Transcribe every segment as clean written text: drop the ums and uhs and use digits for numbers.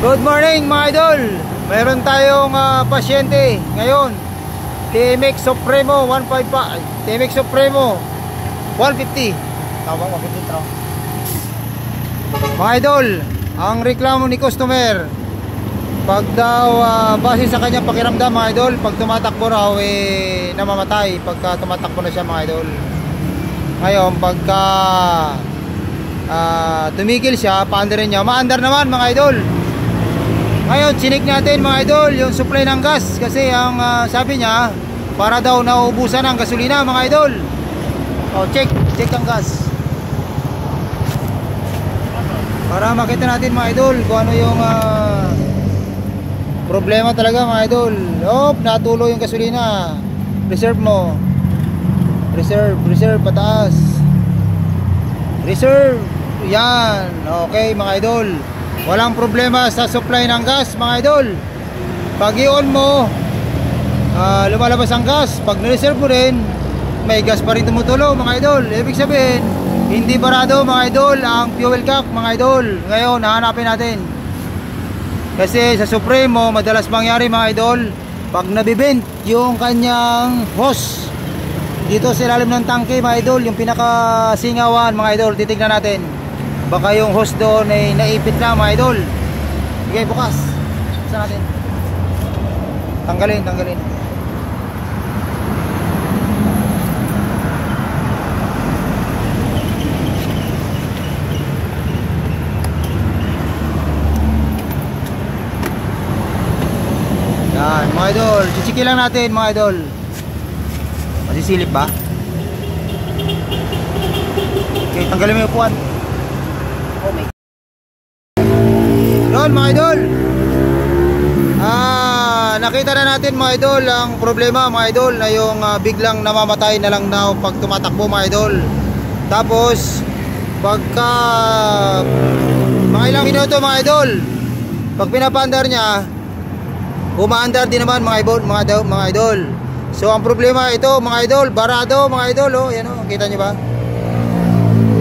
Good morning mga idol. Mayroon tayong pasyente ngayon. TMX Supremo 155. TMX Supremo 150. Tama ba 150? Mga idol, ang reklamo ni customer, pag daw base sa kanyang pakiramdam mga idol, pag tumatakbo raw namamatay pagka tumatakbo na siya mga idol. Ngayon pagka tumigil siya, paandar niya, maandar naman mga idol. Ngayon chinik natin mga idol yung supply ng gas, kasi ang sabi niya para daw nauubusan ng gasolina mga idol. Check ang gas para makita natin mga idol kung ano yung problema talaga mga idol. Natulo yung gasolina. Reserve mo. Reserve pataas. Reserve. Yan. Okay mga idol. Walang problema sa supply ng gas mga idol. Pag i-on mo, lumalabas ang gas. Pag na-reserve mo rin, may gas pa rin tumutulo mga idol. Ibig sabihin, hindi barado mga idol ang fuel cap mga idol. Ngayon, hahanapin natin. Kasi sa Supremo, madalas mangyari mga idol, pag nabibent yung kanyang hose dito sa ilalim ng tangke mga idol, yung pinakasingawan mga idol, titignan natin. Baka yung hose doon ay naipit na mga idol. Sige, bukas. Saan natin? Tanggalin. Yan, mga idol. Chichiki lang natin mga idol. Masisilip ba? Okay, tanggalin mo yung upuan. Okay. Yun mga idol, nakita na natin mga idol ang problema mga idol, na yung biglang namamatay na lang daw pag tumatakbo mga idol. Tapos pagka mga ilang minuto mga idol, pag pinapandar niya, umaandar din naman mga idol. So ang problema ito mga idol, barado mga idol. Yan kita nyo ba?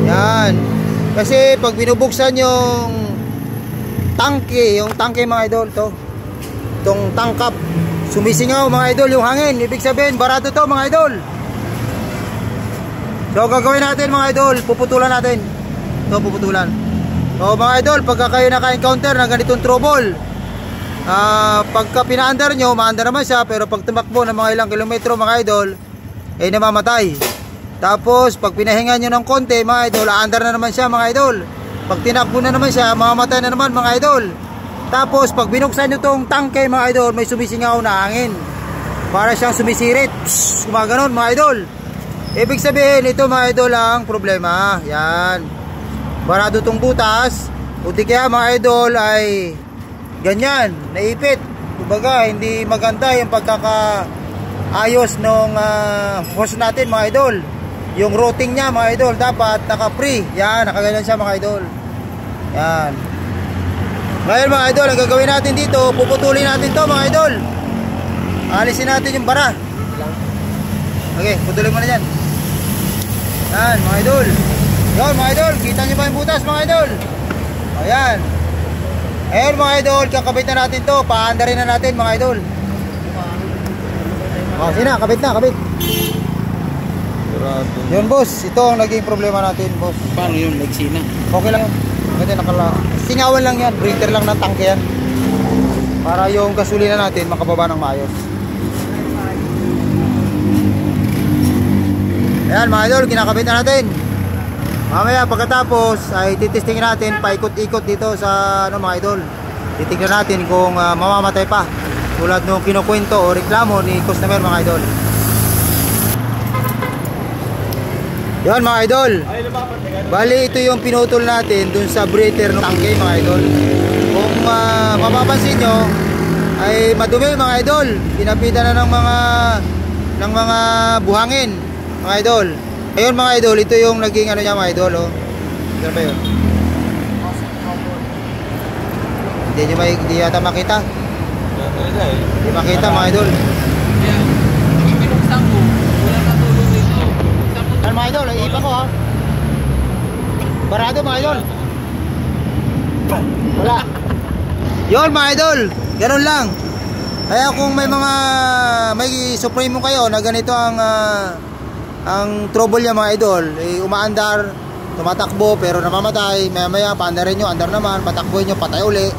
Yan. Kasi pag binubuksan yung tangke mga idol, itong tangkap, sumisingaw mga idol yung hangin. Ibig sabihin barado to mga idol. So gagawin natin mga idol, puputulan natin. Puputulan. So mga idol, pagka kayo naka-encounter na ganitong trouble, pagka pinaandar nyo, maandar naman siya, pero pag tumakbo ng mga ilang kilometro mga idol, namamatay. Tapos pag pinahinga nyo ng konti mga idol, aandar na naman siya mga idol. Pag tinakbo na naman siya, mamamatay na naman mga idol. Tapos pag binuksan nyo tong tangke mga idol, may sumisingaw na hangin, para siyang sumisirit, gumaganon mga idol. Ibig sabihin ito mga idol ang problema. Yan, barado tong butas, o di kaya mga idol ay ganyan, naipit. Kumbaga hindi maganda yung pagkakaayos ng hose natin mga idol. Yung routing niya mga idol, dapat naka-free. Yan, nakaganyan siya mga idol. Yan. Ngayon mga idol, ang gagawin natin dito, puputulin natin to mga idol. Alisin natin yung bara. Okay, putulin mo na yan. Yan mga idol. Yan mga idol, kita nyo ba yung butas mga idol? Ayan. Ayan mga idol, kakabit na natin to. Paandarin na natin mga idol. Sige na, kabit. Yun boss, ito ang naging problema natin boss. Paano yun, nagsina? Okay lang yun. Kasi singawan lang yan, breather lang ng tangke yan, para yung gasolina natin makababa ng maayos. Ayan mga idol, kinakabit na natin. Mamaya pagkatapos ay titestingin natin, paikot-ikot dito sa mga idol. Titignan natin kung mamamatay pa, tulad nung kinukwento o reklamo ni customer mga idol. Yan mga idol, bali ito yung pinutol natin dun sa breather ng tangke mga idol. Kung mapapansin nyo ay madumi mga idol, pinapitan na ng mga buhangin mga idol. Ayun mga idol, ito yung naging niya mga idol. Ano ba yun? Hindi yata makita. Hindi makita mga idol. Mga idol, iipa ko ha. Barado mga idol. Wala. Yun mga idol, ganun lang. Kaya kung may mga Supremo kayo na ganito ang trouble niya mga idol, umaandar, tumatakbo pero namamatay, maya paandarin nyo, andar naman, patakbuhin nyo, patay uli.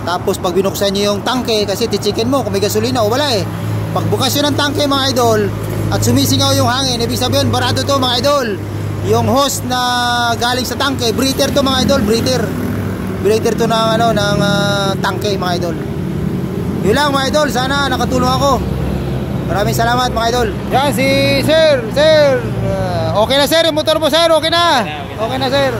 Tapos pag binuksan nyo yung tangke, kasi tichikin mo kung may gasolina o wala pag bukas yun ng tangke mga idol at sumisingaw yung hangin, ibig sabihin barado to mga idol. Yung hose na galing sa tangke, breather to mga idol, breather to ng tangke mga idol. Yun lang mga idol, sana nakatulong ako. Maraming salamat mga idol. Yan si sir. Okay na sir, yung motor mo sir, okay na. Okay na sir.